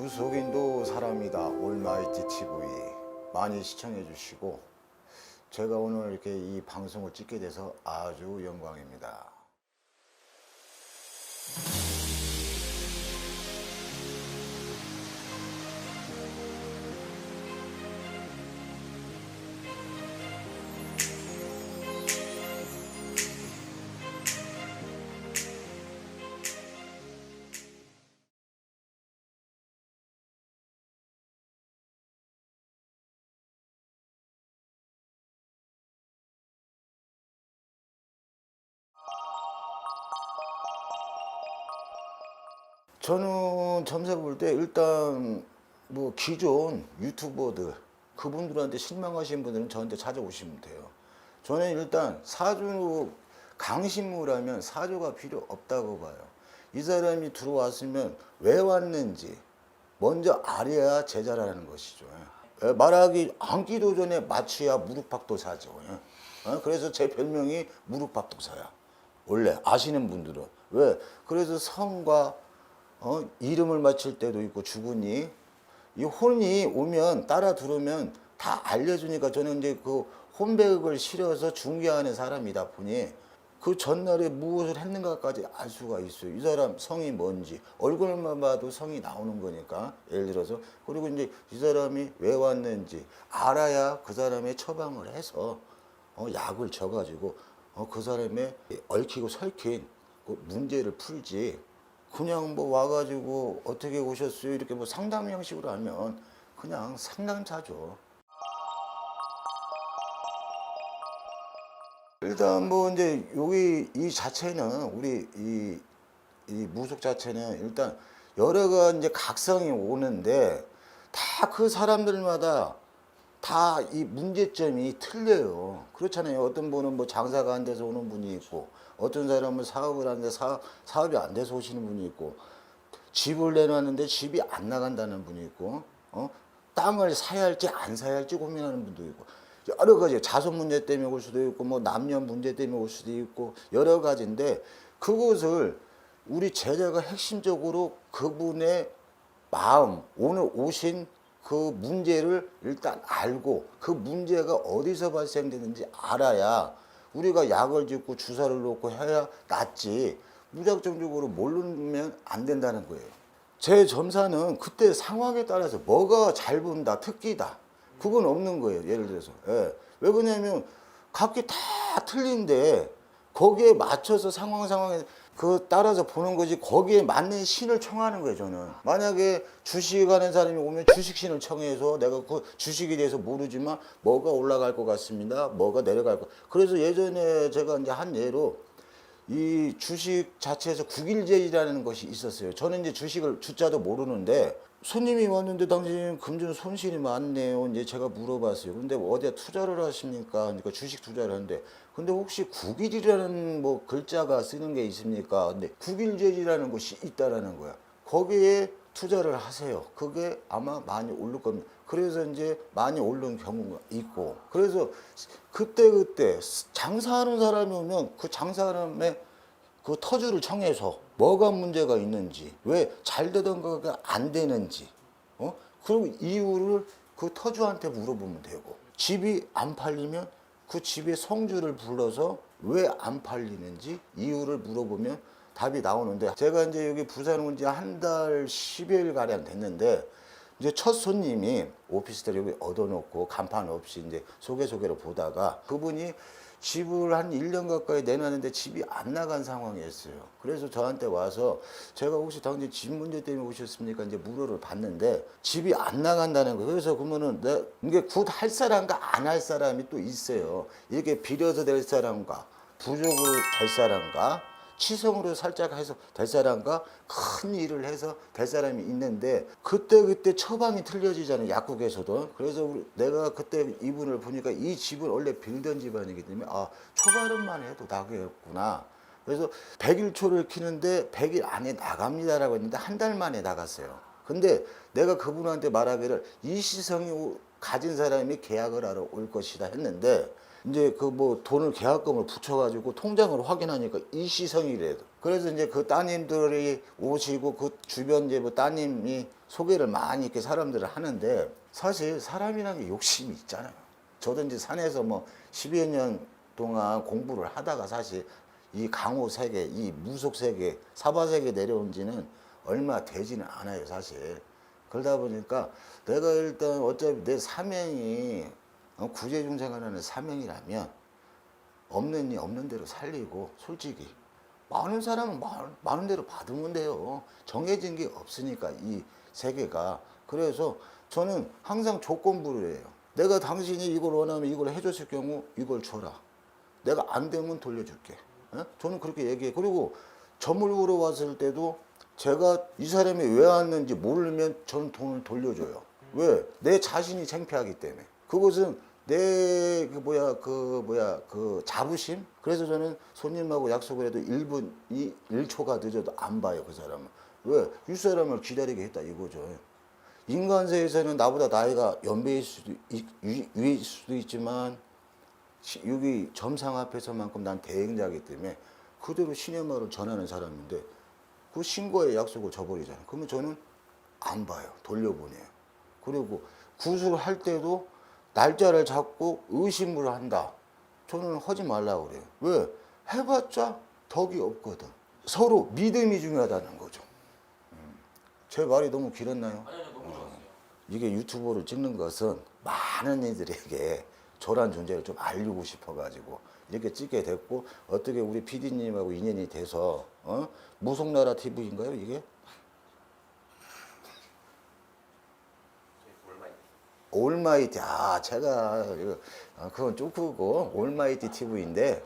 무속인도 사람이다 올마이티 TV 많이 시청해 주시고 제가 오늘 이렇게 이 방송을 찍게 돼서 아주 영광입니다. 저는 점사 볼 때 일단 뭐 기존 유튜버들 그분들한테 실망하신 분들은 저한테 찾아오시면 돼요. 저는 일단 사주 강신무라면 사주가 필요 없다고 봐요. 이 사람이 들어왔으면 왜 왔는지 먼저 알아야 제자라는 것이죠. 말하기 앉기도 전에 마취야 무릎팍도사죠. 그래서 제 별명이 무릎팍도사야. 원래 아시는 분들은 왜? 그래서 성과 이름을 맞힐 때도 있고 주군이 이 혼이 오면 따라 들으면 다 알려주니까 저는 이제 그 혼백을 실어서 중개하는 사람이다 보니 그 전날에 무엇을 했는가까지 알 수가 있어요. 이 사람 성이 뭔지 얼굴만 봐도 성이 나오는 거니까 예를 들어서 그리고 이제 이 사람이 왜 왔는지 알아야 그 사람의 처방을 해서 약을 줘가지고 그 사람의 얽히고 설킨 그 문제를 풀지. 그냥 뭐 와가지고 어떻게 오셨어요? 이렇게 뭐 상담 형식으로 하면 그냥 상담사죠. 일단 뭐 이제 여기 이 자체는 우리 이 무속 자체는 일단 여러 가지 이제 각성이 오는데 다 그 사람들마다 다 이 문제점이 틀려요. 그렇잖아요. 어떤 분은 뭐 장사가 안 돼서 오는 분이 있고, 어떤 사람은 사업을 하는데 사업이 안 돼서 오시는 분이 있고, 집을 내놨는데 집이 안 나간다는 분이 있고, 땅을 사야 할지 안 사야 할지 고민하는 분도 있고, 여러 가지 자손 문제 때문에 올 수도 있고, 뭐 남녀 문제 때문에 올 수도 있고, 여러 가지인데, 그것을 우리 제자가 핵심적으로 그분의 마음, 오늘 오신 그 문제를 일단 알고 그 문제가 어디서 발생되는지 알아야 우리가 약을 짓고 주사를 놓고 해야 낫지 무작정적으로 모르면 안 된다는 거예요. 제 점사는 그때 상황에 따라서 뭐가 잘 본다, 특기다 그건 없는 거예요. 예를 들어서 왜 그러냐면 각기 다 틀린데 거기에 맞춰서 상황에 그 따라서 보는 거지 거기에 맞는 신을 청하는 거예요. 저는 만약에 주식하는 사람이 오면 주식신을 청해서 내가 그 주식에 대해서 모르지만 뭐가 올라갈 것 같습니다, 뭐가 내려갈 것. 그래서 예전에 제가 이제 한 예로 이 주식 자체에서 국일제이라는 것이 있었어요. 저는 이제 주식을 주자도 모르는데 손님이 왔는데 당신 금전 손실이 많네요. 이제 제가 물어봤어요. 근데 어디에 투자를 하십니까? 그러니까 주식 투자를 하는데 근데 혹시 국일이라는 뭐 글자가 쓰는 게 있습니까? 근데 국일제이라는 것이 있다라는 거야. 거기에 투자를 하세요. 그게 아마 많이 오를 겁니다. 그래서 이제 많이 오른 경우가 있고 그래서 그때 장사하는 사람이 오면 그 장사하는 그 터주를 청해서 뭐가 문제가 있는지 왜 잘 되던 거가 안 되는지 그리고 이유를 그 터주한테 물어보면 되고 집이 안 팔리면 그 집의 성주를 불러서 왜 안 팔리는지 이유를 물어보면 답이 나오는데 제가 이제 여기 부산 온 지 한 달 10여일 가량 됐는데 이제 첫 손님이 오피스텔 여기 얻어놓고 간판 없이 이제 소개로 보다가 그분이 집을 한 1년 가까이 내놨는데 집이 안 나간 상황이었어요. 그래서 저한테 와서 제가 혹시 당신 집 문제 때문에 오셨습니까? 이제 물어를 봤는데 집이 안 나간다는 거예요. 그래서 그러면은 이게 굿 할 사람과 안 할 사람이 또 있어요. 이렇게 빌어서 될 사람과 부족으로 될 사람과 치성으로 살짝 해서 될 사람과 큰 일을 해서 될 사람이 있는데 그때 처방이 틀려지잖아요. 약국에서도. 그래서 내가 그때 이분을 보니까 이 집은 원래 빌던 집안이기 때문에 초발음만 해도 나겠구나. 그래서 100일초를 키는데 100일 안에 나갑니다라고 했는데 한 달 만에 나갔어요. 근데 내가 그분한테 말하기를 이 시성이 가진 사람이 계약을 하러 올 것이다 했는데 이제 그 뭐 돈을 계약금을 붙여가지고 통장을 확인하니까 일시성이래도. 그래서 이제 그 따님들이 오시고 그 주변 이제 뭐 따님이 소개를 많이 이렇게 사람들을 하는데 사실 사람이라는 게 욕심이 있잖아요. 저도 이제 산에서 뭐 10여 년 동안 공부를 하다가 사실 이 강호 세계, 이 무속 세계, 사바 세계 내려온 지는 얼마 되지는 않아요, 사실. 그러다 보니까 내가 일단 어차피 내 사명이 구제중생하는 사명이라면 없는 이 없는 대로 살리고 솔직히 많은 사람은 많은 대로 받으면 돼요. 정해진 게 없으니까 이 세계가. 그래서 저는 항상 조건부를 해요. 내가 당신이 이걸 원하면 이걸 해줬을 경우 이걸 줘라. 내가 안 되면 돌려줄게. 예? 저는 그렇게 얘기해. 그리고 점을 보러 왔을 때도 제가 이 사람이 왜 왔는지 모르면 저는 돈을 돌려줘요. 왜? 내 자신이 창피하기 때문에. 그것은 내 그 자부심. 그래서 저는 손님하고 약속을 해도 1분 1초가 늦어도 안 봐요, 그 사람은. 왜? 윗사람을 기다리게 했다 이거죠. 인간세에서는 나보다 나이가 연배일 수도 위일 수도 있지만 여기 점상 앞에서만큼 난 대행자이기 때문에 그대로 신의 말을 전하는 사람인데 그 신과의 약속을 저버리잖아요. 그러면 저는 안 봐요. 돌려보내요. 그리고 구술할 때도 날짜를 잡고 의심을 한다. 저는 하지 말라고 그래요. 왜? 해봤자 덕이 없거든. 서로 믿음이 중요하다는 거죠. 제 말이 너무 길었나요? 아니요, 너무 좋았어요. 이게 유튜브를 찍는 것은 많은 이들에게 저란 존재를 좀 알리고 싶어가지고 이렇게 찍게 됐고 어떻게 우리 PD님하고 인연이 돼서 무속나라 TV인가요 이게? 올마이티. 아 제가 이거 그건 좀 크고 올마이티 TV인데